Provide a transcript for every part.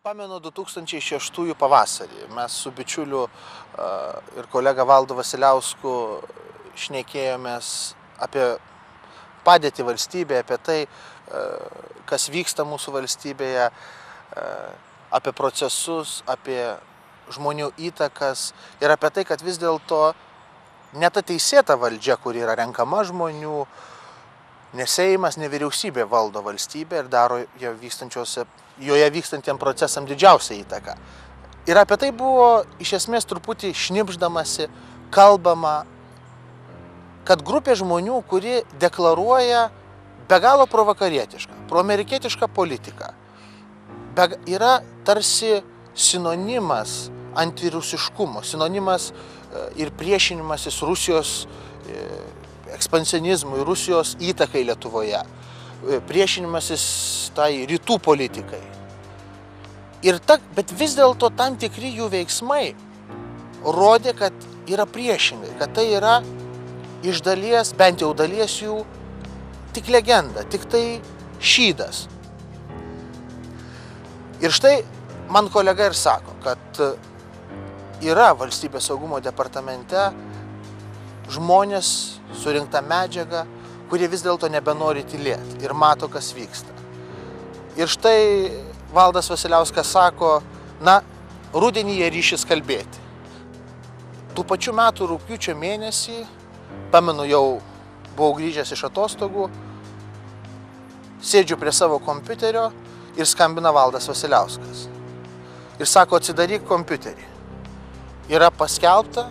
Pamenu 2006 pavasarį. Mes su bičiuliu ir kolega Valdu Vasiliausku šnekėjomės apie padėtį valstybėje, apie tai, kas vyksta mūsų valstybėje, apie procesus, apie žmonių įtakas ir apie tai, kad vis dėlto ne ta teisėta valdžia, kuri yra renkama žmonių, ne Seimas, ne vyriausybė valdo valstybę ir daro joje vykstantiem procesam didžiausią įtaką. Ir apie tai buvo iš esmės truputį šnibždamasi, kalbama, kad grupė žmonių, kuri deklaruoja be galo provakarietišką, proamerikietišką politiką, yra tarsi sinonimas antirusiškumo, sinonimas ir priešinimasis Rusijos ekspansionizmui, Rusijos įtakai Lietuvoje, priešinimasis tai rytų politikai. Bet vis dėlto tam tikri jų veiksmai rodė, kad yra priešingai, kad tai yra iš dalies, bent jau dalies jų, tik legenda, tik tai šydas. Ir štai man kolega ir sako, kad yra Valstybės saugumo departamente žmonės surinkta medžiaga, kurie vis dėlto nebenori tylėti ir mato, kas vyksta. Ir štai Valdas Vasiliauskas sako, rudenį jie ryšis kalbėti. Tų pačių metų rugpjūčio mėnesį, pamenu, jau buvau grįžęs iš atostogų, sėdžiu prie savo kompiuterio ir skambina Valdas Vasiliauskas. Ir sako, atsidaryk kompiuterį. Yra paskelbta,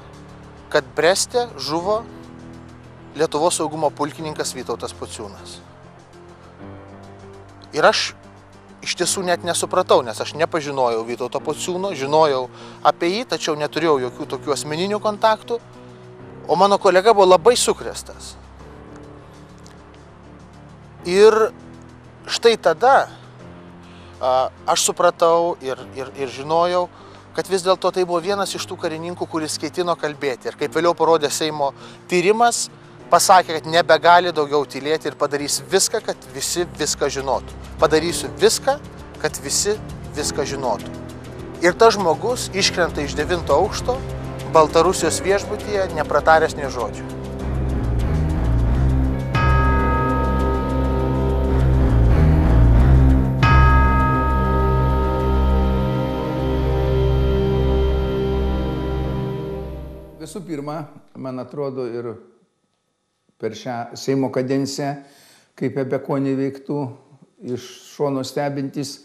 kad Breste žuvo Lietuvos saugumo pulkininkas Vytautas Pociūnas. Ir aš iš tiesų net nesupratau, nes aš nepažinojau Vytauto Pociūno, žinojau apie jį, tačiau neturėjau jokių tokių asmeninių kontaktų, o mano kolega buvo labai sukrėstas. Ir štai tada aš supratau ir žinojau, kad vis dėlto tai buvo vienas iš tų karininkų, kuris ketino kalbėti. Ir kaip vėliau parodė Seimo tyrimas, pasakė, kad nebegali daugiau tylėti ir padarys viską, kad visi viską žinotų. Padarysiu viską, kad visi viską žinotų. Ir tas žmogus iškrenta iš 9 aukšto Baltarusijos viešbutyje, neprataręs nė žodžio. Visų pirma, man atrodo, ir per šią Seimo kadenciją, kaip apie ko neveiktų, iš šono stebintis.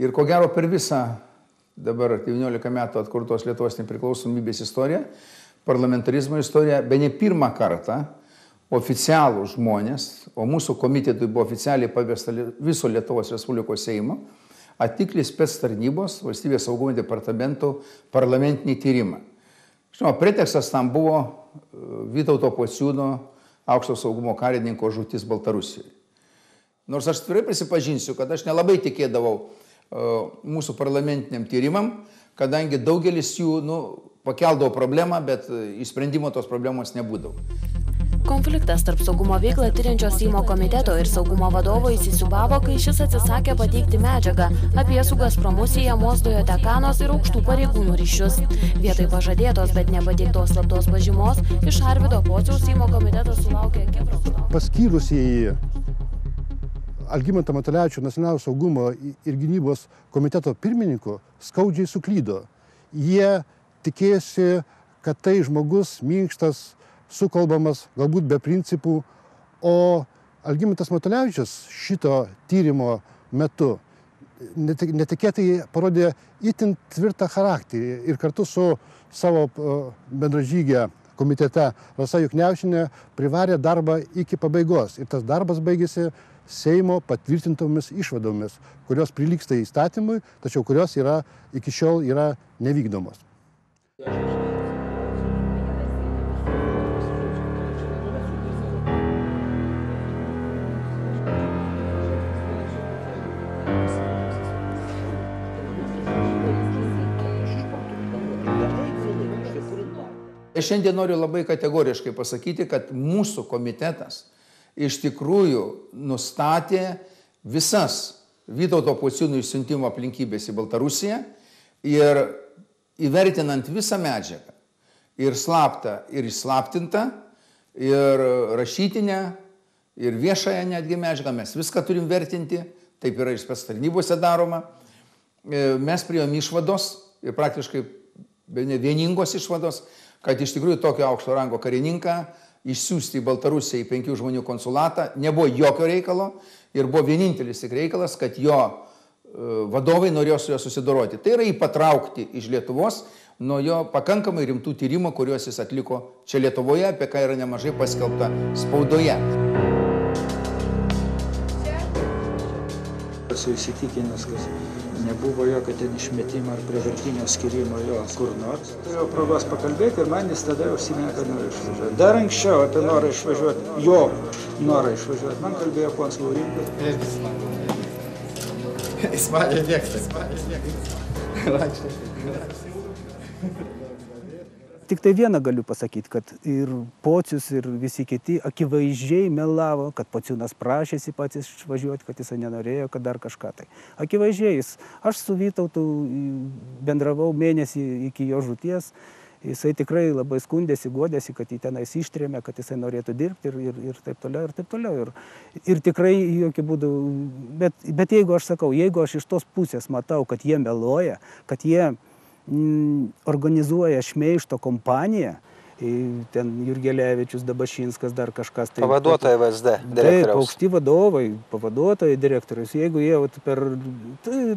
Ir ko gero per visą dabar 19 metų atkurtos Lietuvos nepriklausomybės istoriją, parlamentarizmo istoriją, bene pirmą kartą oficialų žmonės, o mūsų komitetui buvo oficialiai pavesta viso Lietuvos Respublikos Seimo, atlikti spec tarnybos Valstybės saugumo departamento parlamentinį tyrimą. Žinoma, pretekstas tam buvo Vytauto Pociūno aukšto saugumo karininko žūtis Baltarusijoje. Nors aš tikrai prisipažinsiu, kad aš nelabai tikėdavau mūsų parlamentiniam tyrimam, kadangi daugelis jų pakeldavo problemą, bet išsprendimo tos problemos nebūdavo. Konfliktas tarp saugumo veiklą tiriančio Seimo komiteto ir saugumo vadovo įsisiūbavo, kai šis atsisakė pateikti medžiagą apie su Gazpromu siejamos Dujotekanos ir aukštų pareigūnų ryšius. Vietoj pažadėtos, bet nepateiktos slaptos pažymos, iš Arvydo Pociaus Seimo komitetas sulaukė Kipro. Paskyrusieji Algimantą Matulevičių Nacionalinio saugumo ir gynybos komiteto pirmininku skaudžiai suklydo. Jie tikėjosi, kad tai žmogus minkštas, sukalbamas, galbūt be principų, o Algimantas Matulevičius šito tyrimo metu netikėtai parodė itin tvirtą charakterį ir kartu su savo bendražygė komitete Rasa Juknevičienė privarė darbą iki pabaigos. Ir tas darbas baigėsi Seimo patvirtintomis išvadomis, kurios prilygsta įstatymui, tačiau kurios iki šiol yra nevykdomos. Šiandien noriu labai kategoriškai pasakyti, kad mūsų komitetas iš tikrųjų nustatė visas Vytauto Pociūno išsiuntimo aplinkybės į Baltarusiją ir įvertinant visą medžiagą, ir slaptą, ir įslaptintą, ir rašytinę, ir viešąją netgi medžiagą, mes viską turim vertinti, taip yra ir spec tarnybose daroma. Mes priėjom išvados, ir praktiškai vieningos išvados, kad iš tikrųjų tokio aukšto rango karininką išsiųsti į Baltarusiją į 5 žmonių konsulatą nebuvo jokio reikalo ir buvo vienintelis tik reikalas, kad jo vadovai norėjo su juo susidoroti. Tai yra jį patraukti iš Lietuvos nuo jo pakankamai rimtų tyrimų, kuriuos jis atliko čia Lietuvoje, apie ką yra nemažai paskelbta spaudoje. Esu įsitikinęs, kad nebuvo jokio ten išmetimo ar prievartinio skirimo jo kur nors. Turėjau progos pakalbėti ir man jis tada užsiminė, kad nori išvažiuoti. Dar anksčiau apie norą išvažiuoti, jo norą išvažiuoti, man kalbėjo konsulų Rimgas. Jis mane mėgsta. Tik tai vieną galiu pasakyti, kad ir Pocius, ir visi kiti akivaizdžiai melavo, kad Pociūnas prašėsi pats išvažiuoti, kad jis nenorėjo, kad dar kažką tai. Akivaizdžiai, aš su Vytautu bendravau mėnesį iki jo žūties, jisai tikrai labai skundėsi, guodėsi, kad jį tenais ištrėmė, kad jisai norėtų dirbti ir taip toliau, ir taip toliau. Ir tikrai jokių būdų, bet jeigu aš sakau, jeigu aš iš tos pusės matau, kad jie meluoja, kad jie organizuoja šmeižto kompaniją, ten Jurgelevičius, Dabašinskas, dar kažkas. Tai, Pavaduotojai VSD direktoriaus. Taip, aukšti vadovai, pavaduotojai direktorius. Jeigu jie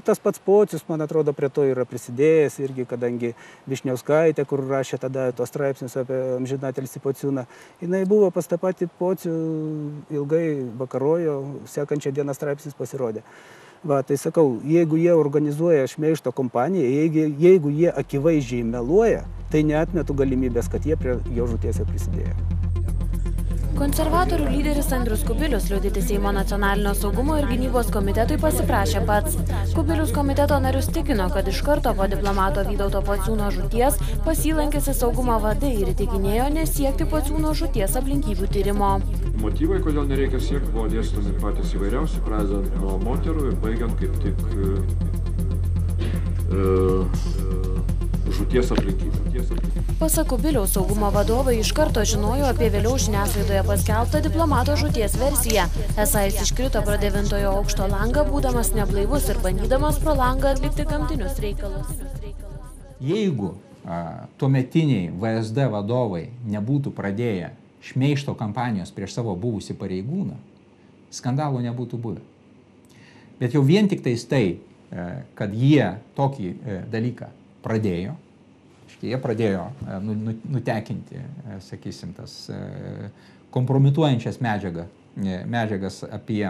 tas pats Pocius, man atrodo, prie to yra prisidėjęs irgi, kadangi Višniauskaitė, kur rašė tada tos straipsnius apie amžinatilsį Pociūną, jinai buvo pas tą patį Pocių ilgai vakarojo, sekančią dieną straipsnis pasirodė. Va, tai sakau, jeigu jie organizuoja šmeižto kompaniją, jeigu jie akivaizdžiai meluoja, tai neatmetu galimybės, kad jie prie jo žūties prisidėjo. Konservatorių lyderis Andrius Kubilius liudyti Seimo nacionalinio saugumo ir gynybos komitetui pasiprašė pats. Kubilius komiteto narius tikino, kad iš karto po diplomato Vytauto Pociūno žūties pas jį lankėsi saugumo vadai ir įtikinėjo nesiekti Pociūno žūties aplinkybių tyrimo. Motyvai, kodėl nereikia siekti, buvo dėstomi patys įvairiausi, pradedant nuo moterų ir baigiant kaip tik žūties aplinkybių. Pasak Kubiliaus, saugumo vadovai iš karto žinojo apie vėliau žiniasklaidoje paskelbtą diplomato žūties versiją. Esą jis iškrito pro 9-ojo aukšto langą, būdamas neblaivus ir bandydamas pro langą atlikti gamtinius reikalus. Jeigu tuometiniai VSD vadovai nebūtų pradėję šmeižto kampanijos prieš savo buvusį pareigūną, skandalo nebūtų buvę. Bet jau vien tik tais tai, kad jie tokį dalyką pradėjo, jie pradėjo nutekinti, sakysim, tas kompromituojančias medžiagas apie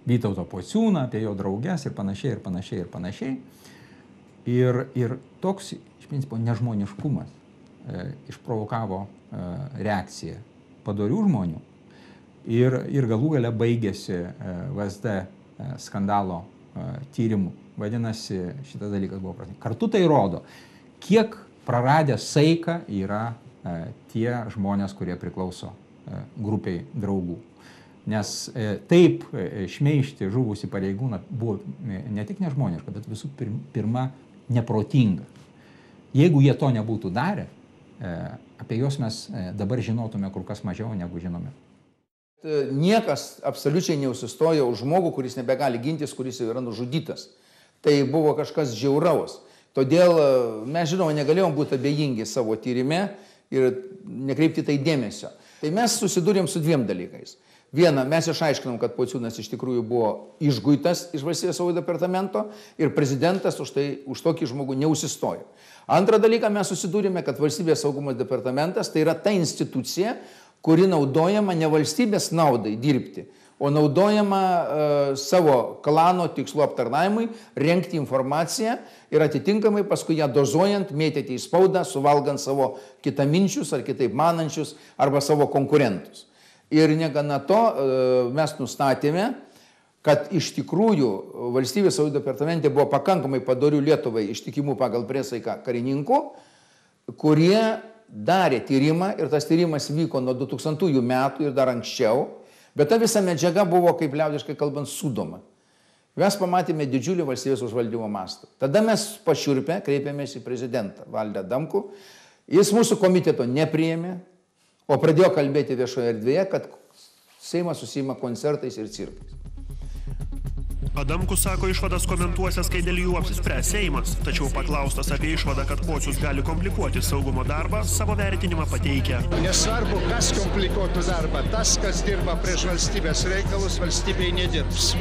Vytautą Pociūną, apie jo drauges ir panašiai, ir panašiai, ir panašiai. Ir toks, iš principo, nežmoniškumas išprovokavo reakciją padorių žmonių ir galų gale baigėsi VSD skandalo tyrimu. Vadinasi, šitas dalykas buvo prasmingas. Kartu tai rodo, kiek praradę saiką yra tie žmonės, kurie priklauso grupiai draugų. Nes taip šmeižti žuvusį pareigūną buvo ne tik nežmoniška, bet visų pirma neprotinga. Jeigu jie to nebūtų darę, apie juos mes dabar žinotume kur kas mažiau negu žinome. Niekas absoliučiai neusistojo už žmogų, kuris nebegali gintis, kuris jau yra nužudytas. Tai buvo kažkas žiauraus. Todėl mes, žinoma, negalėjom būti abejingi savo tyrime ir nekreipti tai dėmesio. Tai mes susidūrėm su dviem dalykais. Viena, mes išaiškinom, kad Pociūnas iš tikrųjų buvo išguitas iš Valstybės saugumo departamento ir prezidentas už tokį žmogų neužsistojo. Antrą dalyką, mes susidūrėme, kad Valstybės saugumo departamentas tai yra ta institucija, kuri naudojama ne valstybės naudai dirbti, o naudojama savo klano tikslų aptarnavimui, renkti informaciją ir atitinkamai paskui ją dozuojant, mėtyti į spaudą, suvalgant savo kitaminčius ar kitaip manančius arba savo konkurentus. Ir negana to mes nustatėme, kad iš tikrųjų Valstybės saugumo departamente buvo pakankamai padorių Lietuvai ištikimų pagal priesaiką karininkų, kurie darė tyrimą ir tas tyrimas vyko nuo 2000 metų ir dar anksčiau. Bet ta visa medžiaga buvo, kaip liaudiškai kalbant, sudoma. Mes pamatėme didžiulį valstybės užvaldymo mastą. Tada mes pašiurpę kreipėmės į prezidentą Valdą Adamkų. Jis mūsų komiteto nepriėmė, o pradėjo kalbėti viešoje erdvėje, kad Seimas užsiima koncertais ir cirkais. Adamkus sako išvadas komentuosias, kai dėl jų apsispręs Seimas, tačiau paklaustas apie išvadą, kad pocius gali komplikuoti saugumo darbą, savo vertinimą pateikia. Nesvarbu, kas komplikuotų darbą, tas, kas dirba prieš valstybės reikalus, valstybei nedirbs.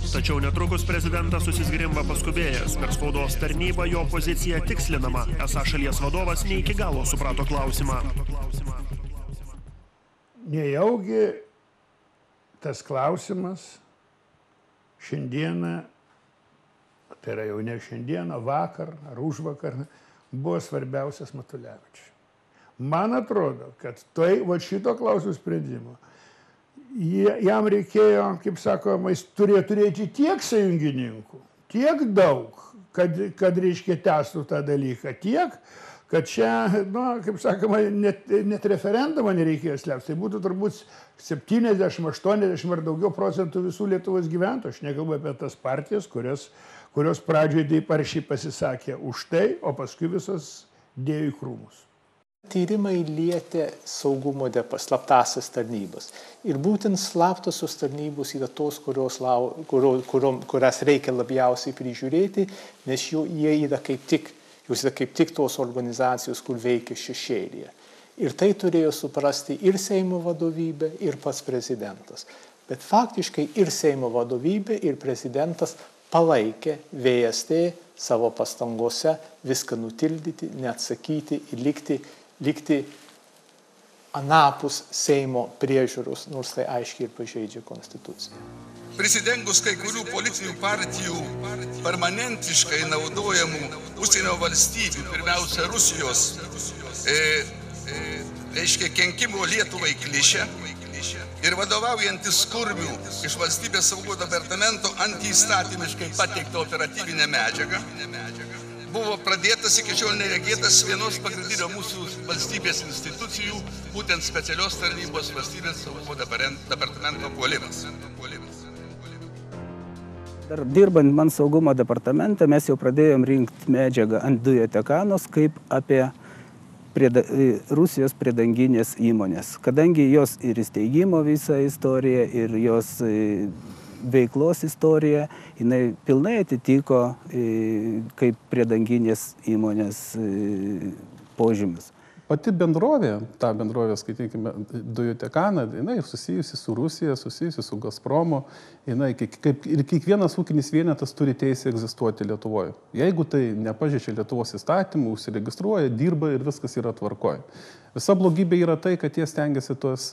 Tačiau netrukus prezidentas susizgrimba paskubėjęs. Per spaudos tarnybą jo pozicija tikslinama, esą šalies vadovas ne iki galo suprato klausimą. Nejaugi tas klausimas šiandieną, tai yra jau ne šiandieną, vakar ar užvakar, buvo svarbiausias Matulevičiui. Man atrodo, kad šito klausimų sprendimo jam reikėjo, kaip sakoma, jis turėjo turėti tiek sąjungininkų, tiek daug, kad reiškia tęstų tą dalyką, tiek, kad čia, kaip sakoma, net referendumą nereikėjo slėpti. Tai būtų turbūt 70, 80 ar daugiau procentų visų Lietuvos gyventojų. Aš nekalbu apie tas partijas, kurios pradžioje taip aršiai pasisakė už tai, o paskui visos dėjo į krūmus. Tyrimai lietė saugumo slaptąsias tarnybas. Ir būtent slaptosios tarnybos yra tos, kurias reikia labiausiai prižiūrėti, nes jie yra kaip tik tos organizacijos, kur veikia šešėlyje. Ir tai turėjo suprasti ir Seimo vadovybė, ir pats prezidentas. Bet faktiškai ir Seimo vadovybė, ir prezidentas palaikė VST savo pastangose viską nutildyti, neatsakyti ir likti anapus Seimo priežiūros, nors tai aiškiai ir pažeidžia konstituciją. Prisidengus kai kurių politinių partijų permanentiškai naudojamų užsienio valstybių, pirmiausia Rusijos, reiškia kenkimo Lietuvai klišę ir vadovaujantis Kurmių iš valstybės saugumo departamento antiįstatymiškai pateikta operatyvinė medžiaga, buvo pradėtas iki šiol neregėtas vienos pagrindinio mūsų valstybės institucijų, būtent specialios tarnybos valstybės saugumo departamento puolimas. Dar dirbant man saugumo departamente, mes jau pradėjom rinkti medžiagą ant Dujotekanos kaip apie Rusijos priedanginės įmonės, kadangi jos ir įsteigimo visa istorija, ir jos veiklos istorija, jinai pilnai atitiko kaip priedanginės įmonės požymis. Pati bendrovė, ta bendrovė, skaitykime, Dujotekana, jinai susijusi su Rusija, susijusi su Gazpromu, jinai ir kiekvienas ūkinis vienetas turi teisę egzistuoti Lietuvoje. Jeigu tai nepažeidžia Lietuvos įstatymų, užsiregistruoja, dirba ir viskas yra tvarkoje. Visa blogybė yra tai, kad jie stengiasi tuos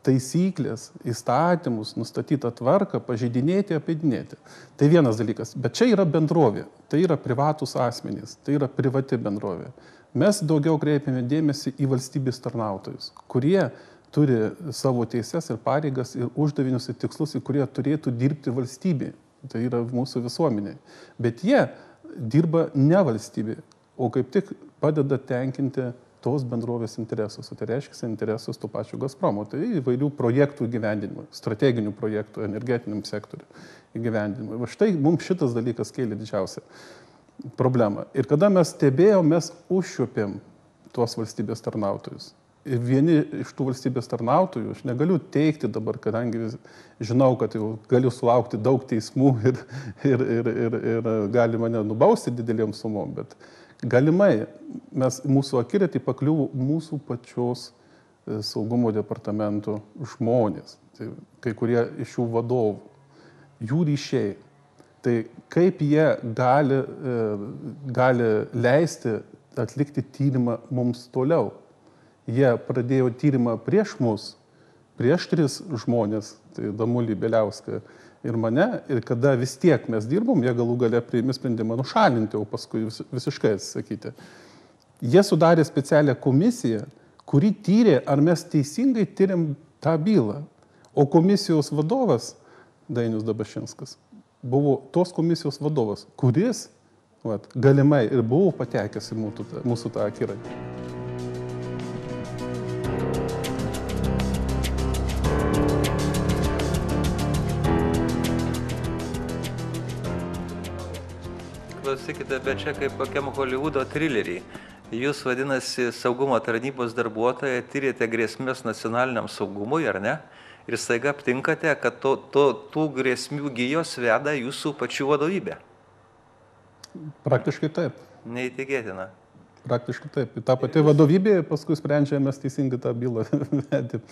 taisyklės, įstatymus, nustatytą tvarką, pažeidinėti, apeidinėti. Tai vienas dalykas. Bet čia yra bendrovė, tai yra privatus asmenys, tai yra privati bendrovė. Mes daugiau kreipiame dėmesį į valstybės tarnautojus, kurie turi savo teises ir pareigas ir uždavinius ir tikslus, į kurie turėtų dirbti valstybė. Tai yra mūsų visuomenė. Bet jie dirba ne valstybė, o kaip tik padeda tenkinti tos bendrovės interesus. Tai reiškia interesus tų pačių Gazpromo. Tai įvairių projektų įgyvendinimui, strateginių projektų, energetiniam sektoriui įgyvendinimui. Va štai mums šitas dalykas kėlė didžiausią problemą. Ir kada mes stebėjom, mes užšiopėm tuos valstybės tarnautojus. Ir vieni iš tų valstybės tarnautojų, aš negaliu teikti dabar, kadangi žinau, kad jau galiu sulaukti daug teismų ir gali mane nubausti didelėm sumom, bet galimai mūsų akiratį pakliuvo mūsų pačios saugumo departamento žmonės, tai kai kurie iš jų vadovų, jų ryšiai. Tai kaip jie gali leisti atlikti tyrimą mums toliau. Jie pradėjo tyrimą prieš mus, prieš 3 žmonės, tai Damulį, Bieliauską ir mane, ir kada vis tiek mes dirbom, jie galų gale priėmė sprendimą nušalinti, o paskui visiškai atsisakyti. Jie sudarė specialią komisiją, kuri tyrė, ar mes teisingai tyrėm tą bylą. O komisijos vadovas, Dainius Dabašinskas, buvo tos komisijos vadovas, kuris galimai ir buvo patekęs į mūsų tą akiratį. klausykite, bet čia kaip kokiam Hollywoodo trilerį. Jūs, vadinasi, saugumo tarnybos darbuotojai, tyrėte grėsmės nacionaliniam saugumui, ar ne? Ir staiga aptinkate, kad tų grėsmių gijos veda jūsų pačių vadovybė. Praktiškai taip. Neįtikėtina. Praktiškai taip. Ta pati vadovybė, paskui sprendžia, mes teisingai tą bylą vedėm,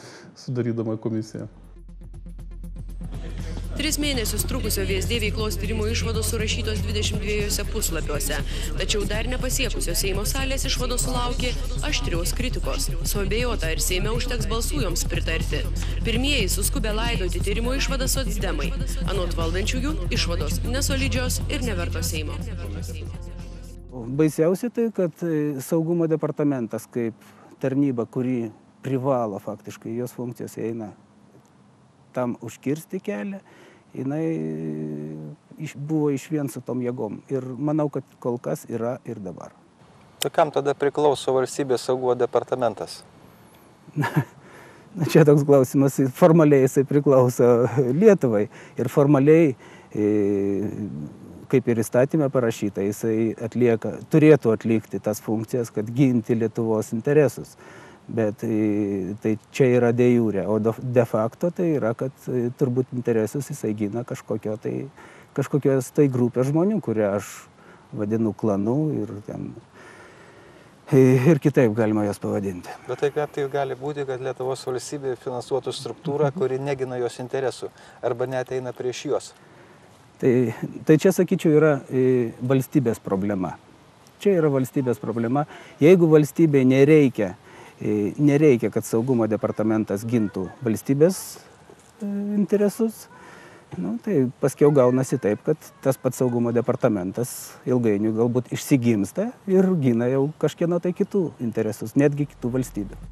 sudarydama komisiją. 3 mėnesius trukusio VSD veiklos tyrimo išvados surašytos 22 puslapiuose, tačiau dar nepasiekusios Seimo salės išvados sulaukė aštrios kritikos. Suabejota, ar Seime užteks balsų joms pritarti. Pirmieji suskubė laidoti tyrimo išvadas socdemai. Anot valdančiųjų, išvados nesolidžios ir nevertos Seimo. Baisiausia tai, kad saugumo departamentas kaip tarnyba, kuri privalo faktiškai, jos funkcijos eina tam užkirsti kelią, jinai buvo išvien su tom jėgom. Ir manau, kad kol kas yra ir dabar. Tai kam tada priklauso valstybės saugumo departamentas? Čia toks klausimas, formaliai jisai priklauso Lietuvai. Ir formaliai, kaip ir įstatymė parašyta, jisai turėtų atlikti tas funkcijas, kad ginti Lietuvos interesus. Bet tai čia yra de jure, o de facto tai yra, kad turbūt interesus jisai gina kažkokios tai grupės žmonių, kurią aš vadinu klanu ir kitaip galima jos pavadinti. Bet tai gali būti, kad Lietuvos valstybė finansuotų struktūrą, kuri negina jos interesų arba neateina prieš juos. Tai čia, sakyčiau, yra valstybės problema. Čia yra valstybės problema. Jeigu valstybei nereikia, kad saugumo departamentas gintų valstybės interesus, tai paskiau gaunasi taip, kad tas pats saugumo departamentas ilgainiui galbūt išsigimsta ir gina jau kažkieno tai kitų interesus, netgi kitų valstybių.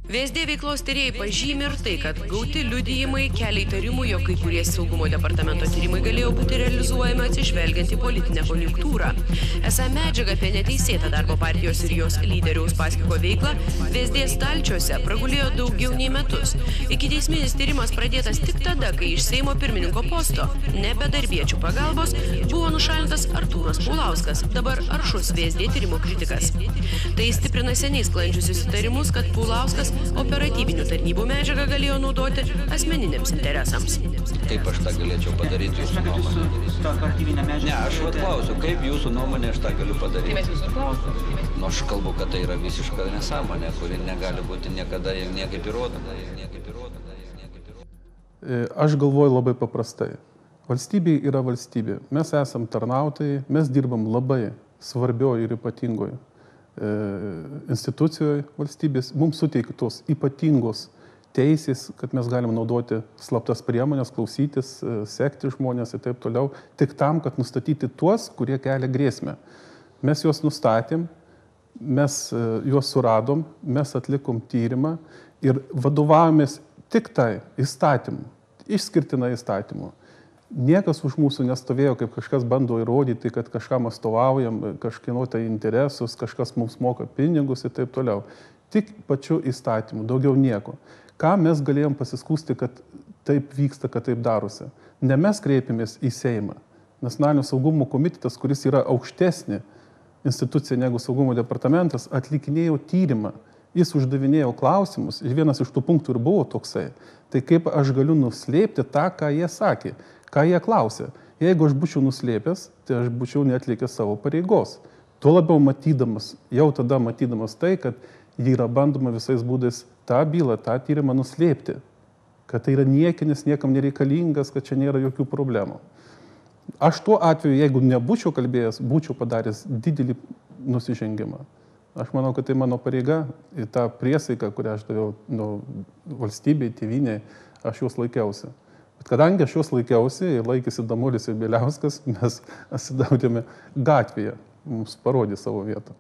VSD veiklos tyrėjai pažymi ir tai, kad gauti liudijimai kelia įtarimų, jog kai kurie saugumo departamento tyrimai galėjo būti realizuojami atsižvelgiant į politinę konjunktūrą. Esą medžiaga apie neteisėtą darbo partijos ir jos lyderiaus Paskiko veiklą VSD stalčiuose pragulėjo daugiau nei metus. Ikiteisminis tyrimas pradėtas tik tada, kai iš Seimo pirmininko posto, nebe darbiečių pagalbos, buvo nušalintas Artūras Paulauskas, dabar aršus VSD tyrimo kritikas. Tai stiprina seniai sklandžiusius įtarimus, kad Paulauskas operatyvinių tarnybų medžiagą galėjo naudoti asmeniniams interesams. Kaip aš tą galėčiau padaryti jūsų nuomonę? Ne, aš klausiu, kaip jūsų nuomonė aš tą galiu padaryti? Tai mes jūsų klausim. Nu, aš kalbu, kad tai yra visiška nesąmonė, kuri negali būti niekada ir niekaip įrodoma. Aš galvoju labai paprastai. Valstybė yra valstybė. Mes esam tarnautojai, mes dirbam labai svarbioje ir ypatingoje institucijoje valstybės, mums suteiktos ypatingos teisės, kad mes galim naudoti slaptas priemonės, klausytis, sekti žmonės ir taip toliau, tik tam, kad nustatyti tuos, kurie kelia grėsmę. Mes juos nustatėm, mes juos suradom, mes atlikom tyrimą ir vadovavomės tik tai įstatymu, išskirtinai įstatymu. Niekas už mūsų nestovėjo, kaip kažkas bando įrodyti, kad kažkam atstovaujam, kažkieno tai interesus, kažkas mums moka pinigus ir taip toliau. Tik pačiu įstatymu, daugiau nieko. Ką mes galėjom pasiskųsti, kad taip vyksta, kad taip darosi? Ne mes kreipėmės į Seimą. Nacionalinio saugumo komitetas, kuris yra aukštesnė institucija negu saugumo departamentas, atlikinėjo tyrimą. Jis uždavinėjo klausimus ir vienas iš tų punktų ir buvo toksai. Tai kaip aš galiu nuslėpti tą, ką jie sakė? Ką jie klausė? Jeigu aš būčiau nuslėpęs, tai aš būčiau neatlikęs savo pareigos. Tuo labiau jau tada matydamas tai, kad jie yra bandoma visais būdais tą bylą, tą tyrimą nuslėpti. Kad tai yra niekinis, niekam nereikalingas, kad čia nėra jokių problemų. Aš tuo atveju, jeigu nebūčiau kalbėjęs, būčiau padaręs didelį nusižengimą. Aš manau, kad tai mano pareiga ir tą priesaiką, kurią aš daviau valstybei, tėvynei, aš juos laikiausi. Bet kadangi aš juos laikiausi ir laikėsi Damulis ir Bieliauskas, mes atsidūrėme gatvėje, mums parodė savo vietą.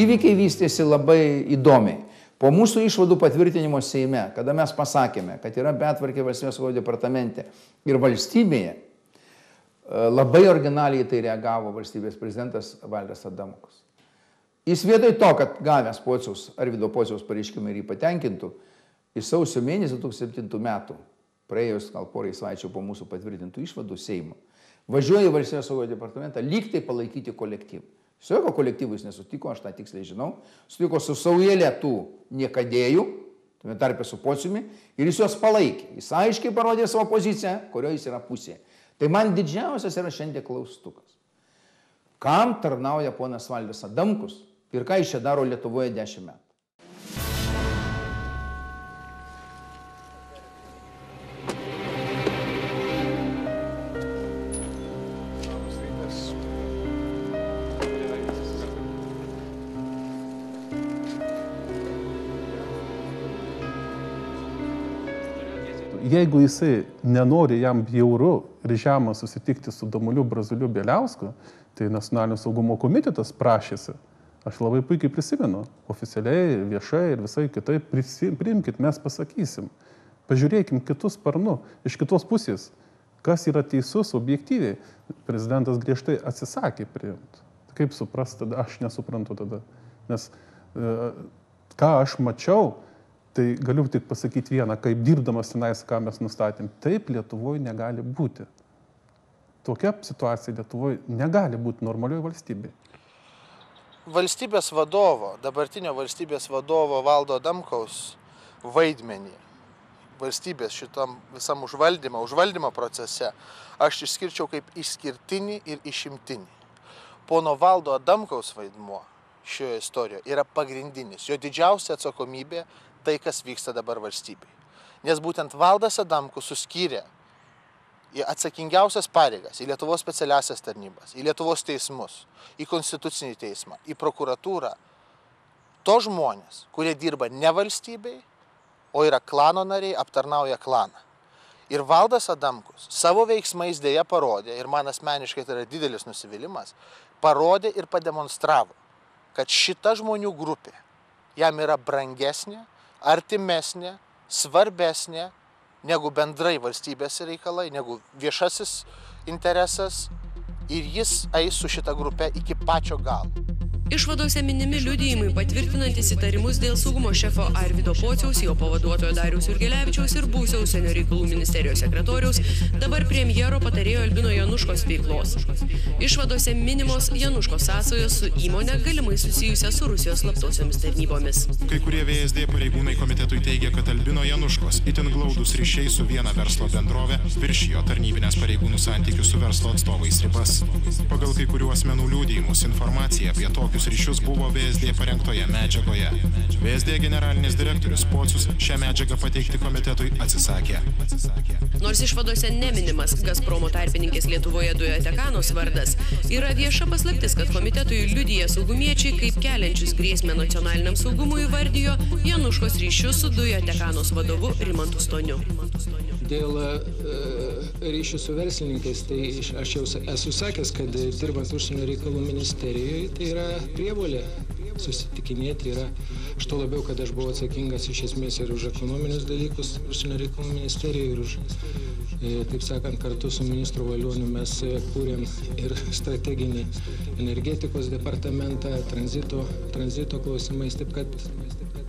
Įvykiai vystėsi labai įdomiai. Po mūsų išvadų patvirtinimo Seime, kada mes pasakėme, kad yra betvarkė valstybės saugumo departamente ir valstybėje, Labai originaliai tai reagavo valstybės prezidentas Valdas Adamkus. Jis vietoj to, kad gavęs Arvydo Pociaus pareiškimą ir jį patenkintų, į sausio mėnesį 2007 metų, praėjus gal porai savaičių po mūsų patvirtintų išvadų Seimo, važiuoja į Valstybės saugumo departamentą lyg tai palaikyti kolektyvų. Su jokio kolektyvu jis nesutiko, aš tą tiksliai žinau, sutiko su saujelė tų niekadėjų, tuomet tarpe su Pociumi, ir jis juos palaikė. Jis aiškiai parodė savo poziciją, kurioje jis yra pusėje. Tai man didžiausias yra šiandien klaustukas. Kam tarnauja ponas Valdas Adamkus ir ką jis čia daro Lietuvoje 10 metų? Jeigu jisai nenori jam bjauru ir žemą susitikti su Damuliu Brazuliu Bieliausku, tai Nacionalinio saugumo komitetas prašėsi. Aš labai puikiai prisimenu, oficialiai, viešai ir visai kitai, priimkit, mes pasakysim. Pažiūrėkim kitus sparnu, iš kitos pusės, kas yra teisus objektyviai. Prezidentas griežtai atsisakė priimti. Kaip suprast tada, aš nesuprantu tada. Nes ką aš mačiau, tai galiu tik pasakyti vieną, kaip dirbdamas tenais, ką mes nustatėm, taip Lietuvoje negali būti. Tokia situacija Lietuvoje negali būti normalioje valstybėje. Valstybės vadovo, dabartinio valstybės vadovo Valdo Adamkaus vaidmenį valstybės šitam visam užvaldymo procese aš išskirčiau kaip išskirtinį ir išimtinį. Pono Valdo Adamkaus vaidmuo šioje istorijoje yra pagrindinis, jo didžiausia atsakomybė tai, kas vyksta dabar valstybėje. Nes būtent Valdas Adamkus suskyrė į atsakingiausias pareigas, į Lietuvos specialiasias tarnybas, į Lietuvos teismus, į Konstitucinį teismą, į prokuratūrą, to žmonės, kurie dirba ne valstybei, o yra klano nariai, aptarnauja klaną. Ir Valdas Adamkus savo veiksmais dėja parodė, ir man asmeniškai tai yra didelis nusivylimas, parodė ir pademonstravo, kad šita žmonių grupė jam yra brangesnė, artimesnė, svarbesnė negu bendrai valstybės reikalai, negu viešasis interesas, ir jis eis su šita grupe iki pačio galo. Išvadose minimi liudijimai patvirtinantis įtarimus dėl saugumo šefo Arvydo Pociaus, jo pavaduotojo Dariaus Jurgelevičiaus ir buvusio užsienio reikalų ministerijos sekretoriaus, dabar premjero patarėjo Albino Januškos veiklos. Išvadose minimos Januškos sąsajos su įmonė galimai susijusia su Rusijos slaptosiomis tarnybomis. Kai kurie VSD pareigūnai komitetui teigia, kad Albino Januškos itin glaudūs ryšiai su viena verslo bendrove viršijo tarnybinės pareigūnų santykius su verslo atstovais ribas. Pagal kai kurių asmenų liudijimus informacija apie tokius ryšius buvo VSD parengtoje medžiagoje. VSD generalinis direktorius Pocius šią medžiagą pateikti komitetui atsisakė. Nors išvadose neminimas Gazpromo tarpininkės Lietuvoje Dujotekanos vardas, yra vieša paslaptis, kad komitetui liudija saugumiečiai kaip keliančius grėsmę nacionaliniam saugumui įvardijo Januškos ryšius su Dujotekanos vadovu Rimantu Stoniu. Dėl ryšių su verslininkais, tai aš jau esu sakęs, kad dirbant užsienio reikalų ministerijoje, tai yra prievolė susitikinėti. Aš to labiau, kad aš buvau atsakingas iš esmės ir už ekonominius dalykus užsienio reikalų ministerijoje ir už, taip sakant, kartu su ministru Valioniu mes kūrėm ir strateginį energetikos departamentą, tranzito klausimais, taip kad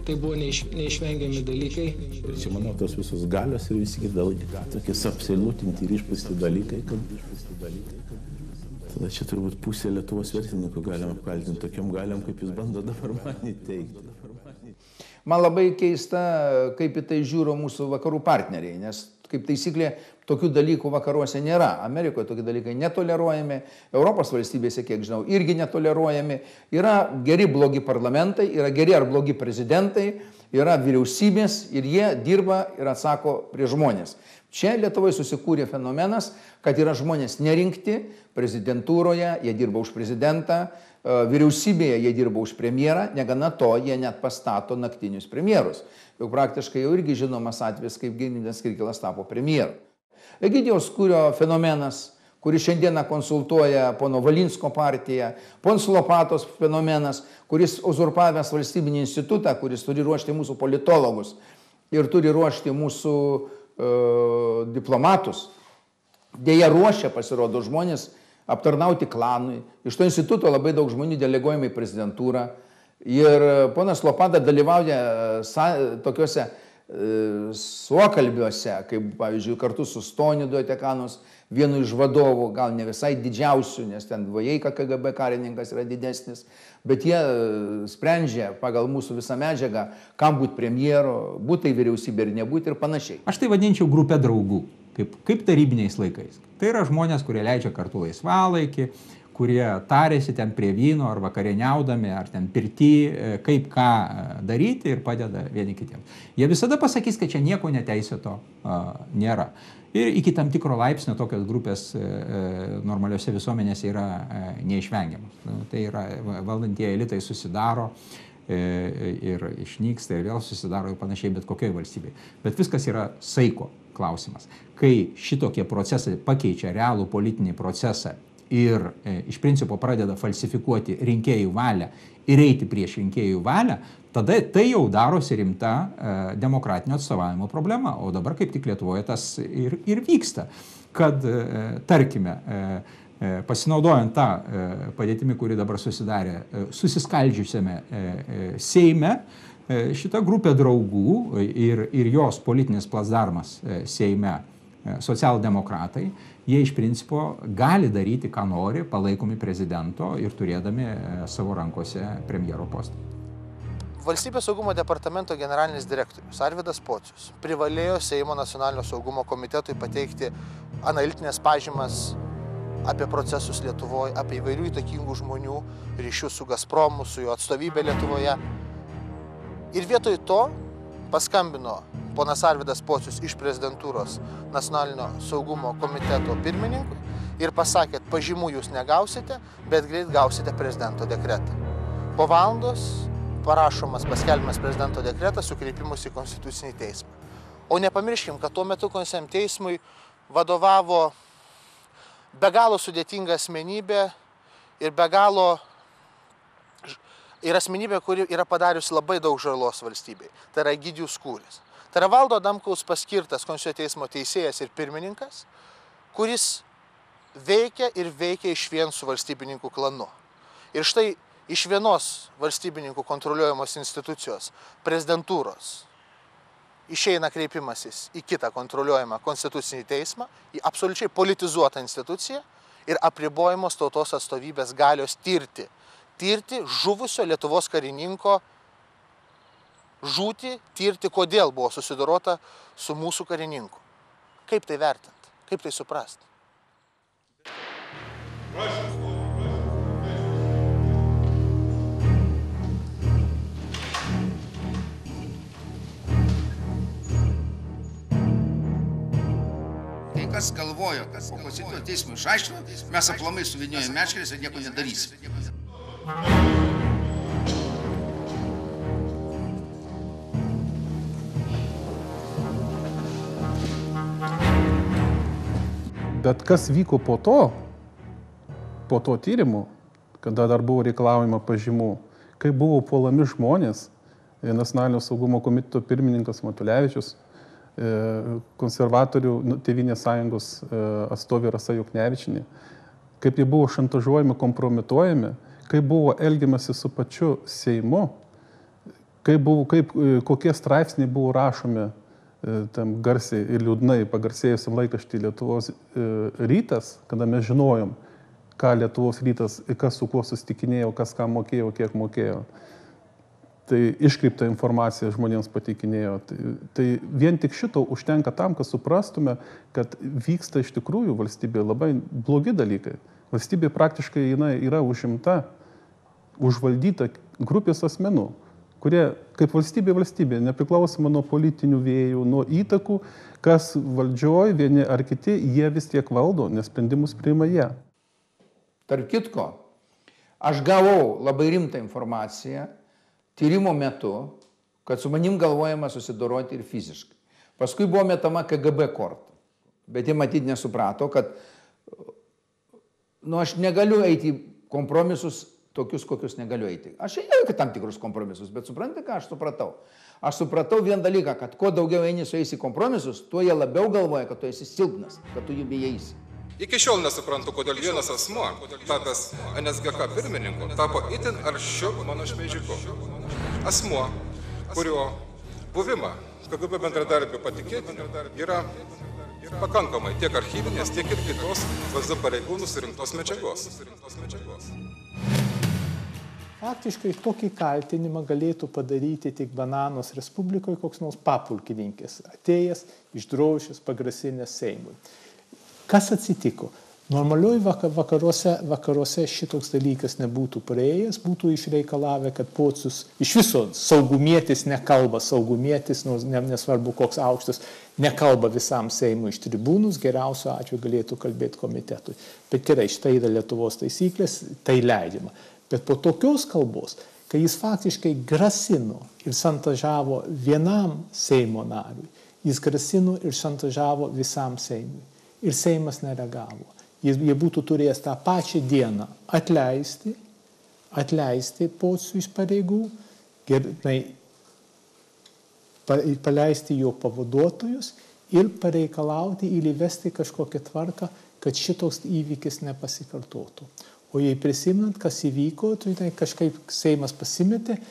tai buvo neišvengiami dalykai. Ir čia, manau, tos visos galios ir visi dalykai, tokie absoliutinti ir išpūsti dalykai, tada čia turbūt pusė Lietuvos verslininkų galim apkaltinti tokiom galiom, kaip jūs bando dabar man įteikti. Man labai keista, kaip į tai žiūro mūsų vakarų partneriai, nes kaip taisyklė tokių dalykų vakaruose nėra. Amerikoje tokie dalykai netoleruojami, Europos valstybėse, kiek žinau, irgi netoleruojami. Yra geri, blogi parlamentai, yra geri ar blogi prezidentai, yra vyriausybės ir jie dirba ir atsako prie žmonės. Čia Lietuvoje susikūrė fenomenas, kad yra žmonės nerinkti prezidentūroje, jie dirba už prezidentą, vyriausybėje jie dirba už premjerą, negana to, jie net pastato naktinius premjerus. Jau praktiškai jau irgi žinomas atvejis, kaip Gediminas Kirkilas tapo premjeru. Egidijaus Kūrio fenomenas, kuris šiandieną konsultuoja pono Valinsko partiją, ponas Lopatos fenomenas, kuris uzurpavęs valstybinį institutą, kuris turi ruošti mūsų politologus ir turi ruošti mūsų diplomatus. Dėja ruošia, pasirodo, žmonės aptarnauti klanui. Iš to instituto labai daug žmonių deleguojama į prezidentūrą. Ir ponas Lopata dalyvauja tokiuose suokalbiuose, kaip, pavyzdžiui, kartu su Stoniu Duetekanos, vienu iš vadovų, gal ne visai didžiausių, nes ten Vajeika KGB karininkas yra didesnis, bet jie sprendžia pagal mūsų visą medžiagą, kam būti premjero, būti vyriausybė ir nebūti ir panašiai. Aš tai vadinčiau grupę draugų, kaip tarybiniais laikais. Tai yra žmonės, kurie leidžia kartu laisvalaikį, kurie tarėsi ten prie vyno ar vakarieniaudami, ar ten pirty, kaip ką daryti ir padeda vieni kitiems. Jie visada pasakys, kad čia nieko neteisėto nėra. Ir iki tam tikro laipsnio tokios grupės normaliuose visuomenėse yra neišvengiamos. Tai yra valdantieji elitai susidaro ir išnyksta ir vėl susidaro ir panašiai bet kokioje valstybėje. Bet viskas yra saiko klausimas. Kai šitokie procesai pakeičia realų politinį procesą ir iš principo pradeda falsifikuoti rinkėjų valią ir eiti prieš rinkėjų valią, tada tai jau darosi rimta demokratinio atstovavimo problema. O dabar kaip tik Lietuvoje tas ir vyksta, kad, tarkime, pasinaudojant tą padėtimi, kuri dabar susidarė susiskaldžiusiame Seime, šita grupė draugų ir jos politinis plasdarmas Seime, socialdemokratai, jie iš principo gali daryti, ką nori, palaikomi prezidento ir turėdami savo rankose premjero postą. Valstybės saugumo departamento generalinis direktorius Arvydas Pocius privalėjo Seimo nacionalinio saugumo komitetui pateikti analitinės pažymas apie procesus Lietuvoje, apie įvairių įtakingų žmonių ryšius su Gazpromu, su jo atstovybė Lietuvoje. Ir vietoj to paskambino ponas Arvydas Pocius iš prezidentūros nacionalinio saugumo komiteto pirmininkui ir pasakė, pažymų jūs negausite, bet greit gausite prezidento dekretą. Po valandos parašomas, paskelbiamas prezidento dekretas su kreipimus į Konstitucinį teismą. O nepamirškim, kad tuo metu Konstituciniam teismui vadovavo be galo sudėtinga asmenybė ir be galo ir asmenybė, kuri yra padariusi labai daug žalos valstybei. Tai yra Egidijus Kūris. Tai yra Valdo Adamkaus paskirtas Konstitucinio teismo teisėjas ir pirmininkas, kuris veikia ir veikia išvien su valstybininkų klanu. Ir štai iš vienos valstybininkų kontroliuojamos institucijos, prezidentūros, išeina kreipimasis į kitą kontroliuojamą Konstitucinį teismą, į absoliučiai politizuotą instituciją ir apribojamos tautos atstovybės galios tirti žuvusio Lietuvos karininko žūtį, tirti, kodėl buvo susidorota su mūsų karininku. Kaip tai vertinti? Kaip tai suprasti? Kai kas galvojo, kad po Konstitucinio teismo išaiškino, mes aplamai suvyniojame meškeres ir nieko nedarysime. Bet kas vyko po to tyrimu, kada dar buvo reikalaujama pažymų, kai buvo puolami žmonės, Nacionalinio saugumo komiteto pirmininkas Matulevičius, konservatorių Tėvynės sąjungos atstovė Rasa Juknevičienė, kaip jie buvo šantažuojami, kompromituojami, kaip buvo elgiamasi su pačiu Seimu, kokie straipsniai buvo rašomi tam garsiai ir liūdnai pagarsėjusiam laikraštį Lietuvos rytas, kada mes žinojom, ką Lietuvos rytas, kas su kuo susitikinėjo, kas ką mokėjo, kiek mokėjo. Tai iškreipta informacija žmonėms pateikinėjo. Tai vien tik šito užtenka tam, kad suprastume, kad vyksta iš tikrųjų valstybėje labai blogi dalykai. Valstybė praktiškai yra užimta, užvaldyta grupės asmenų, kurie kaip valstybė, nepriklausoma nuo politinių vėjų, nuo įtakų, kas valdžioj, vieni ar kiti, jie vis tiek valdo, nes sprendimus priima jie. Tarp kitko, aš gavau labai rimtą informaciją tyrimo metu, kad su manim galvojama susidoroti ir fiziškai. Paskui buvo metama KGB korta, bet jie matyt nesuprato, kad aš negaliu eiti į kompromisus tokius, kokius negaliu eiti. Aš ėjau į tam tikrus kompromisus, bet suprantate, ką aš supratau? Aš supratau vieną dalyką, kad kuo daugiau eini su jais į kompromisus, tuo jie labiau galvoja, kad tu esi silpnas, kad tu jų bijaisi. Iki šiol nesuprantu, kodėl vienas asmuo, tapęs NSGK pirmininku, tapo itin aršiu mano šmeižiku. Asmuo, kurio buvimą KGB bendradarbių patikėti yra pakankamai tiek archyvinės, tiek ir kitos VSD pareigūnų surinktos medžiagos. Faktiškai tokį kaltinimą galėtų padaryti tik Bananos Respublikoje koks nors papulkininkis, atėjęs, išdrošęs, pagrasinęs Seimui. Kas atsitiko? Normalioj vakaruose šitoks dalykas nebūtų praėjęs, būtų išreikalavę, kad Pocius iš viso saugumietis nekalba, saugumietis, nesvarbu koks aukštas, nekalba visam Seimui iš tribūnus, geriausio atveju galėtų kalbėti komitetui. Bet gerai, štai yra Lietuvos taisyklės, tai leidžiama. Bet po tokios kalbos, kai jis faktiškai grasino ir šantažavo vienam Seimo nariui, jis grasino ir šantažavo visam Seimui. Ir Seimas nereagavo. Jie būtų turėjęs tą pačią dieną atleisti Pocių iš pareigų, paleisti jo pavaduotojus ir pareikalauti ir įvesti kažkokią tvarką, kad šitoks įvykis nepasikartotų. O jei prisimint, kas įvyko, tai kažkaip Seimas pasimetė,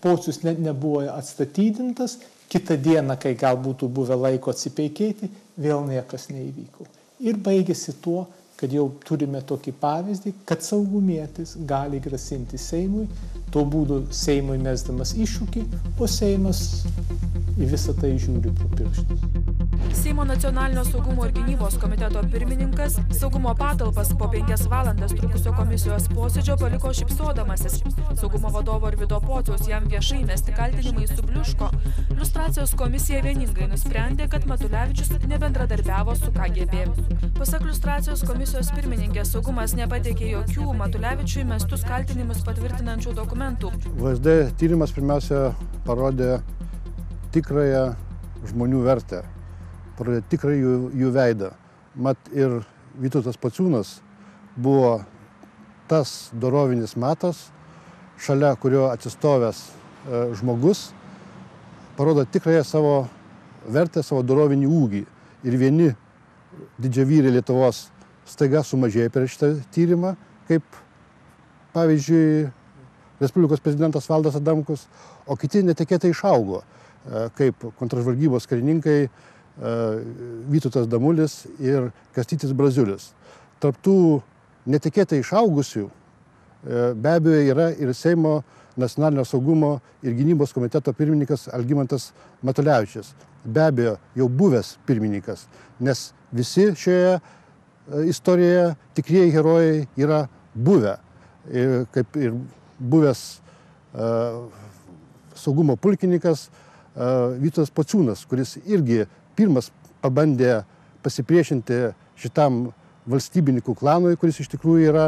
Pocius nebuvo atstatydintas, kitą dieną, kai gal būtų buvę laiko atsipeikėti, vėl niekas neįvyko. Ir baigėsi tuo, kad jau turime tokį pavyzdį, kad saugumietis gali grasinti Seimui, tuo būdu Seimui mesdamas iššūkį, o Seimas į visą tai žiūri pro pirštus. Seimo nacionalinio saugumo ir gynybos komiteto pirmininkas saugumo patalpas po 5 valandas trukusio komisijos posėdžio paliko šypsodamasis. Saugumo vadovo Arvydo Pociaus jam viešai mesti kaltinimai subliuško. Liustracijos komisija vieningai nusprendė, kad Matulevičius nebendradarbiavo su KGB. Pasak liustracijos komisijos pirmininkės, saugumas nepateikė jokių Matulevičiui mestus kaltinimus patvirtinančių dokumentų. VSD tyrimas pirmiausia parodė tikrąją žmonių vertę, parodė tikrą jų veidą. Mat ir Vytautas Pociūnas buvo tas dorovinis matas, šalia kurio atsistovęs žmogus, parodo tikrąją savo vertę, savo dorovinį ūgį. Ir vieni didžiavyriai Lietuvos staiga sumažėjo per šitą tyrimą, kaip pavyzdžiui Respublikos prezidentas Valdas Adamkus, o kiti netikėtai išaugo, kaip kontražvalgybos karininkai Vytautas Damulis ir Kastytis Braziulis. Tarp tų netikėtai išaugusių be abejo yra ir Seimo nacionalinio saugumo ir gynybos komiteto pirmininkas Algimantas Matulevičius. Be abejo, jau buvęs pirmininkas, nes visi šioje istorijoje tikrieji herojai yra buvę, kaip ir buvęs saugumo pulkininkas Vytautas Pociūnas, kuris irgi pirmas pabandė pasipriešinti šitam valstybininkų klanui, kuris iš tikrųjų yra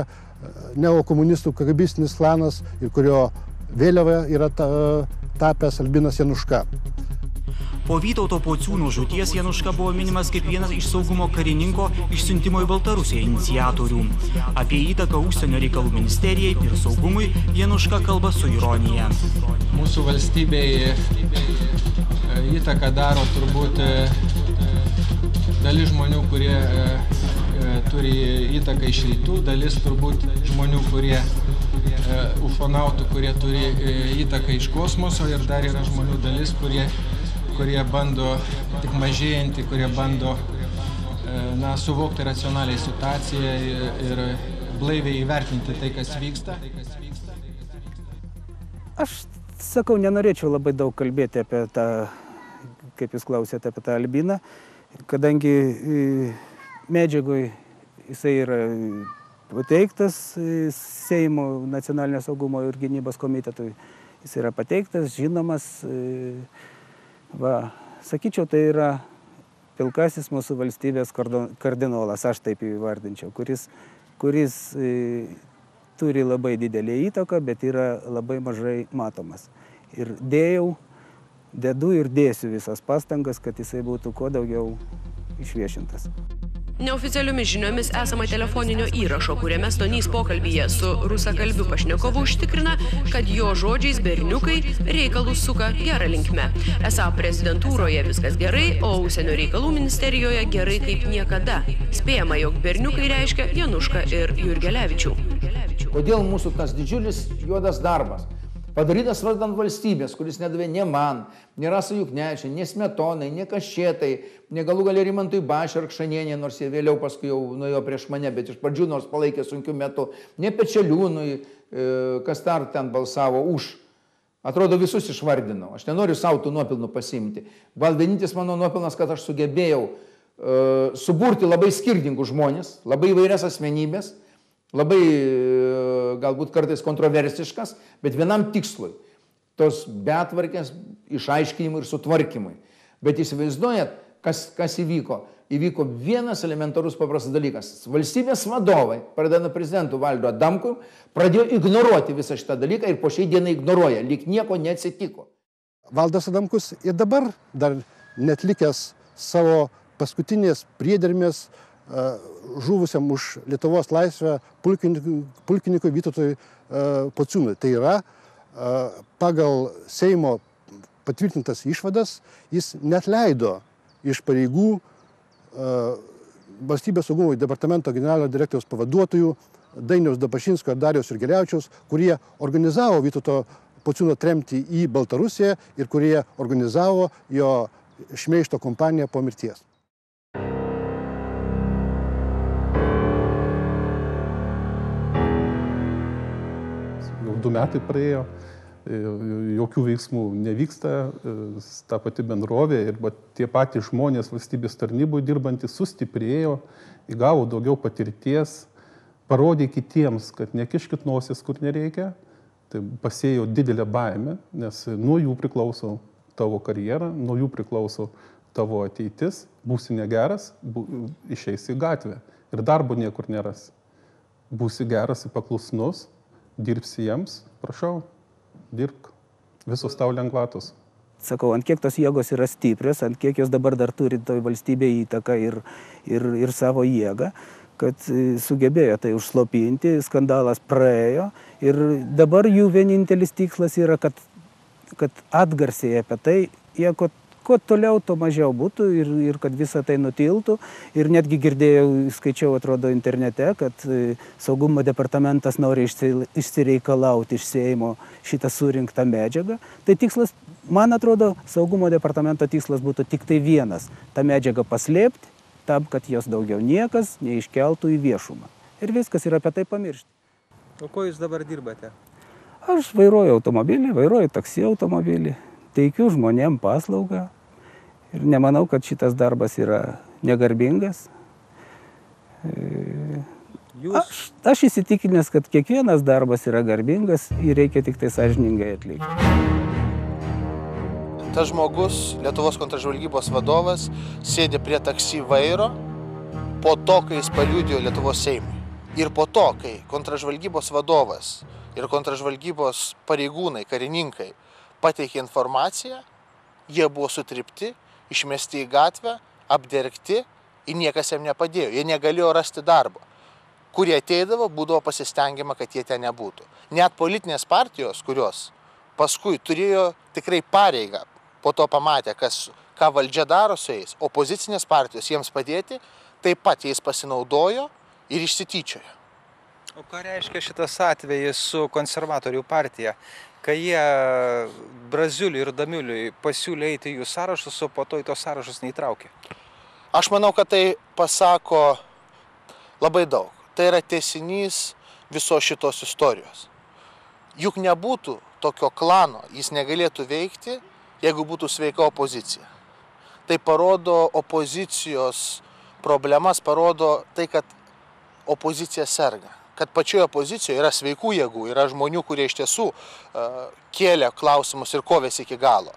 neokomunistų kagabistinis klanas ir kurio vėliava yra tapęs Albinas Januška. Po Vytauto Pociūno žūties Januška buvo minimas kaip vienas iš saugumo karininko išsiuntimo į Baltarusiją iniciatorių. Apie įtaką užsienio reikalų ministerijai ir saugumui Januška kalba su ironija. Mūsų valstybei įtaką daro turbūt dalis žmonių, kurie turi įtaką iš rytų, dalis turbūt žmonių, kurie ufonautų, kurie turi įtaką iš kosmoso ir dar yra žmonių dalis, kurie bando, tik mažėjantį, kurie bando suvokti racionaliai situaciją ir blaiviai įvertinti tai, kas vyksta. Aš sakau, nenorėčiau labai daug kalbėti apie tą, kaip jūs klausėte, apie tą Albiną, kadangi medžiagoj jisai yra pateiktas Seimo nacionalinio saugumo ir gynybos komitetui, jis yra pateiktas, žinomas. Sakyčiau, tai yra pilkasis mūsų valstybės kardinolas, aš taip įvardinčiau, kuris turi labai didelį įtaką, bet yra labai mažai matomas. Ir dedu ir dėsiu visas pastangas, kad jisai būtų kuo daugiau išviešintas. Neoficialiomis žiniomis esama telefoninio įrašo, kuriame Stonys pokalbyje su rusakalbiu pašnekovu užtikrina, kad jo žodžiais berniukai reikalus suka gerą linkme. Esą prezidentūroje viskas gerai, o užsienio reikalų ministerijoje gerai kaip niekada. Spėjama, jog berniukai reiškia Janušką ir Jurgelevičių. Kodėl mūsų tas didžiulis juodas darbas, padarytas vardant valstybės, kuris nedavė ne man, ne Rasai Juknevičiui, ne Smetonai, ne Kašėtai, ne galų gale Rimantui Bašiui ar Kšanienei, nors jie vėliau paskui jau nuėjo prieš mane, bet iš pradžių nors palaikė sunkiu metu, ne Pečeliūnui, kas dar ten balsavo už. Atrodo, visus išvardinau. Aš nenoriu savo tų nuopilnų pasiimti. Gal vienintis mano nuopilnas, kad aš sugebėjau suburti labai skirtingus žmonės, labai įvairias asmenybės, labai galbūt kartais kontroversiškas, bet vienam tikslui. Tos betvarkės išaiškinimui ir sutvarkymui. Bet įsivaizduojat, kas įvyko? Įvyko vienas elementarus paprastas dalykas. Valstybės vadovai, pradedant prezidentu Valdu Adamkui, pradėjo ignoruoti visą šitą dalyką ir po šiai dienai ignoruoja, lyg nieko neatsitiko. Valdas Adamkus ir dabar dar netlikęs savo paskutinės priedermės žuvusiam už Lietuvos laisvę pulkininkui Vytautui Pociūnui. Tai yra, pagal Seimo patvirtintas išvadas, jis neatleido iš pareigų Valstybės saugumo departamento generalinio direktoriaus pavaduotojų Dainiaus Dabašinsko ir Dariaus Jurgelevičiaus, kurie organizavo Vytauto Pociūno tremtį į Baltarusiją ir kurie organizavo jo šmeižto kompaniją po mirties. Jau 2 metai praėjo, jokių veiksmų nevyksta, ta pati bendrovė ir tie patys žmonės valstybės tarnyboje dirbantys sustiprėjo, įgavo daugiau patirties, parodė kitiems, kad nekiškit nosis, kur nereikia, tai pasėjo didelę baimę, nes nuo jų priklauso tavo karjera, nuo jų priklauso tavo ateitis, būsi negeras, išeisi į gatvę ir darbo niekur nerasi. Būsi geras ir paklusnus, dirbsi jiems, prašau, dirbk, visos tau lengvatos. Sakau, ant kiek tos jėgos yra stiprios, ant kiek jos dabar dar turi toj valstybėje įtaką ir savo jėgą, kad sugebėjo tai užslopinti, skandalas praėjo ir dabar jų vienintelis tikslas yra, kad atgarsiai apie tai, jie kuo toliau, to mažiau būtų ir kad visa tai nutiltų. Ir netgi girdėjau, skaičiau, atrodo, internete, kad saugumo departamentas nori išsireikalauti iš Seimo šitą surinktą medžiagą. Tai tikslas, man atrodo, saugumo departamento tikslas būtų tik tai vienas - tą medžiagą paslėpti, tam, kad jos daugiau niekas neiškeltų į viešumą. Ir viskas, ir apie tai pamiršti. O ko jūs dabar dirbate? Aš vairuoju automobilį, vairuoju taksi automobilį, teikiu žmonėm paslaugą ir nemanau, kad šitas darbas yra negarbingas. Aš įsitikinęs, kad kiekvienas darbas yra garbingas ir reikia tik tai sąžiningai atlikti. Tas žmogus, Lietuvos kontražvalgybos vadovas, sėdi prie taksi vairo po to, kai jis paliudijo Lietuvos Seimui. Ir po to, kai kontražvalgybos vadovas ir kontražvalgybos pareigūnai, karininkai pateikė informaciją, jie buvo sutripti, išmesti į gatvę, apdergti ir niekas jam nepadėjo. Jie negalėjo rasti darbo. Kurie ateidavo, būdavo pasistengiama, kad jie ten nebūtų. Net politinės partijos, kurios paskui turėjo tikrai pareigą, po to pamatė, ką valdžia daro su jais, opozicinės partijos jiems padėti, taip pat jais pasinaudojo ir išsityčiojo. O ką reiškia šitas atvejis su konservatorių partija? Kai jie Braziuliui ir Damiuliui pasiūlė eiti jų sąrašus, o po to į tos sąrašus neįtraukė? Aš manau, kad tai pasako labai daug. Tai yra tęsinys visos šitos istorijos. Juk nebūtų tokio klano, jis negalėtų veikti, jeigu būtų sveika opozicija. Tai parodo opozicijos problemas, parodo tai, kad opozicija serga. Kad pačioje opozicijoje yra sveikų jėgų, yra žmonių, kurie iš tiesų kėlė klausimus ir kovėsi iki galo.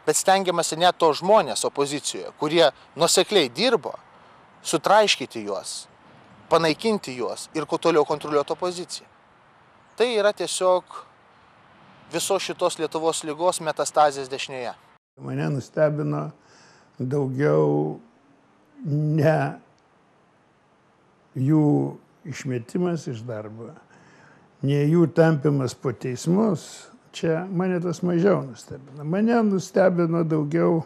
Bet stengiamasi net to žmonės opozicijoje, kurie nuosekliai dirbo, sutraiškyti juos, panaikinti juos ir kuo toliau kontroliuoti opoziciją. Tai yra tiesiog visos šitos Lietuvos ligos metastazės dešinėje. Mane nustebino daugiau ne jų išmetimas iš darbo, nei jų tampimas po teismus, čia mane tas mažiau nustebino. Mane nustebino daugiau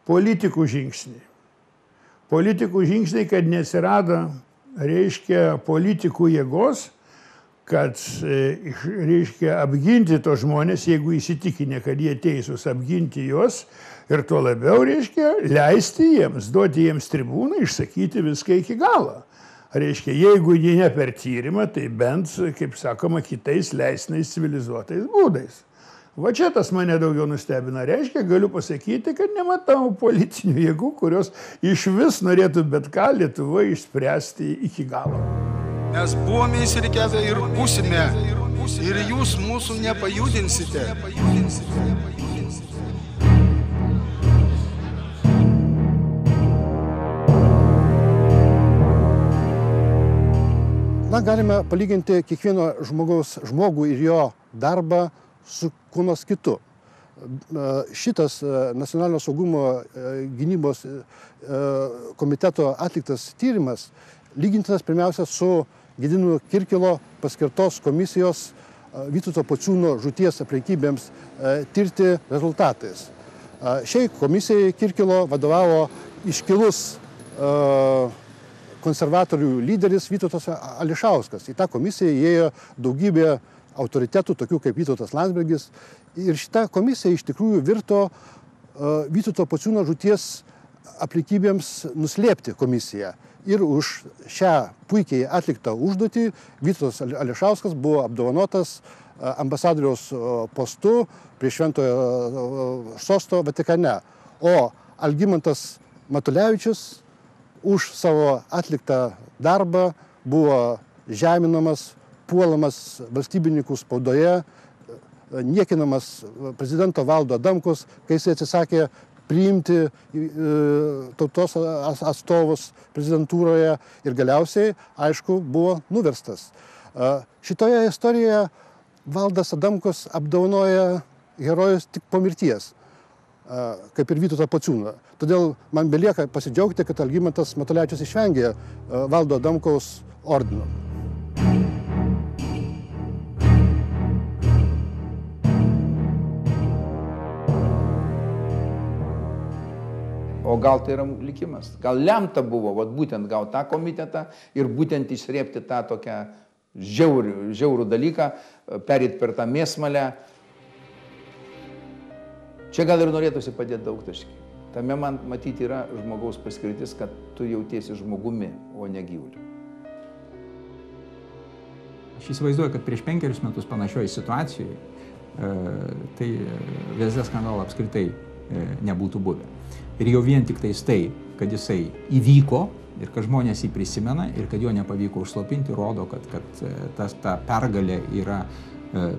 politikų žingsniai. Politikų žingsniai, kad nesirado, reiškia, politikų jėgos, kad, reiškia, apginti tos žmonės, jeigu įsitikinę, kad jie teisūs, apginti juos ir tuo labiau, reiškia, leisti jiems, duoti jiems tribūną, išsakyti viską iki galo. Reiškia, jeigu jie ne per tyrimą, tai bent, kaip sakoma, kitais leisnais civilizuotais būdais. Va čia tas mane daugiau nustebina. Reiškia, galiu pasakyti, kad nematau politinių jėgų, kurios iš vis norėtų bet ką Lietuvoje išspręsti iki galo. Mes buvome įsirikiavę ir būsime, ir jūs mūsų nepajudinsite. Na, galime palyginti kiekvieno žmogų ir jo darbą su kuo nors kitu. Šitas Nacionalinio saugumo gynybos komiteto atliktas tyrimas lygintinas pirmiausia su Gedimino Kirkilo paskirtos komisijos Vytauto Pociūno žūties aplinkybėms tirti rezultatais. Šiai komisijai Kirkilo vadovavo iškilus konservatorių lyderis Vytautas Ališauskas. Į tą komisiją įėjo daugybė autoritetų, tokių kaip Vytautas Landsbergis. Ir šita komisija iš tikrųjų virto Vytauto Pociūno žūties aplinkybėms nuslėpti komisiją. Ir už šią puikiai atliktą užduotį Vytautas Ališauskas buvo apdovanotas ambasadoriaus postu prie Šventojo sosto Vatikane. O Algimantas Matulevičius už savo atliktą darbą buvo žeminamas, puolamas valstybininkų spaudoje, niekinamas prezidento Valdo Adamkaus, kai jis atsisakė priimti tautos atstovus prezidentūroje ir galiausiai, aišku, buvo nuverstas. Šitoje istorijoje Valdas Adamkus apdovanoja herojus tik po mirties, kaip ir Vytautą Pociūną. Todėl man belieka pasidžiaugti, kad Algimantas Matulevičius išvengė Valdo Adamkaus ordino. O gal tai yra likimas? Gal lemta buvo būtent gauti tą komitetą ir būtent išsrėpti tą tokią žiaurų dalyką, perėti per tą mėsmalę. Čia gal ir norėtųsi padėti daug taškį. Tame man matyti yra žmogaus paskirtis, kad tu jautiesi žmogumi, o ne gyvuliu. Aš įsivaizduoju, kad prieš 5 metus panašioje situacijoje tai VSD skandalo apskritai nebūtų buvę. Ir jau vien tik tai, kad jisai įvyko ir kad žmonės jį prisimena ir kad jo nepavyko užslopinti, rodo, kad ta pergalė yra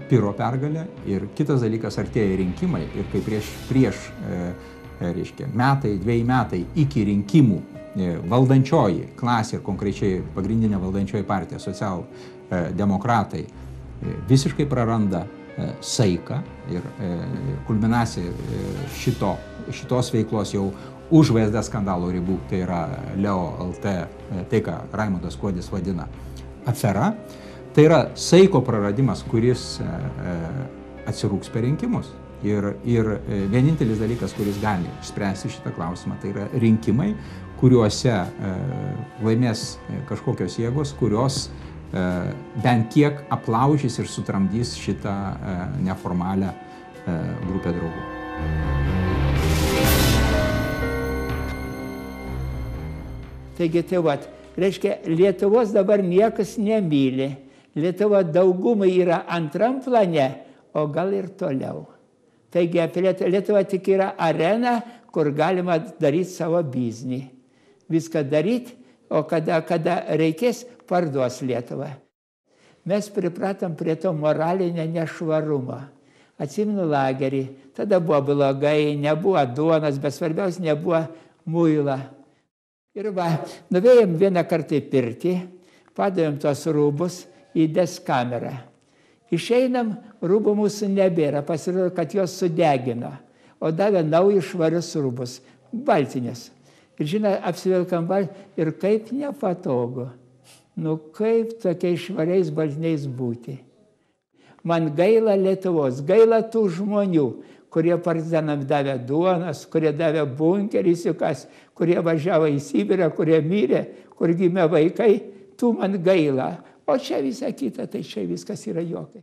Piro pergalė. Ir kitas dalykas, artėja rinkimai ir kai prieš reiškia, metai, 2 metai iki rinkimų valdančioji klasė ir konkrečiai pagrindinė valdančioji partija, socialdemokratai, visiškai praranda saiką ir kulminacija šitos veiklos jau už VSD skandalo ribų, tai yra Leo LT, tai ką Raimundas Kuodis vadina afera, tai yra saiko praradimas, kuris atsirūks per rinkimus. Ir vienintelis dalykas, kuris gali išspręsti šitą klausimą, tai yra rinkimai, kuriuose laimės kažkokios jėgos, kurios bent kiek aplaužys ir sutramdys šitą neformalią grupę draugų. Taigi tai vat, reiškia, Lietuvos dabar niekas nemyli. Lietuva daugumai yra antram plane, o gal ir toliau. Taigi apie Lietuvą tik yra arena, kur galima daryti savo biznį. Viską daryti, o kada reikės, parduos Lietuvą. Mes pripratom prie to moralinio nešvarumo. Atsimenu lagerį, tada buvo blogai, nebuvo duonos, bet svarbiausia nebuvo muila. Ir va, nuvėjom vieną kartą į pirtį, padavėm tos rūbus į deskamerą. Išeinam, rūbų mūsų nebėra, pasirodo, kad jos sudegino, o davė naujus švarius rūbus, baltinės. Ir žinai, apsivilkam ir kaip nepatogu. Nu kaip tokiais švariais baltiniais būti? Man gaila Lietuvos, gaila tų žmonių, kurie partizanam davė duonas, kurie davė bunkeris, kurie važiavo į Sibirą, kurie mirė, kur gimė vaikai, tų man gaila. O čia visa kita, tai čia viskas yra juokai.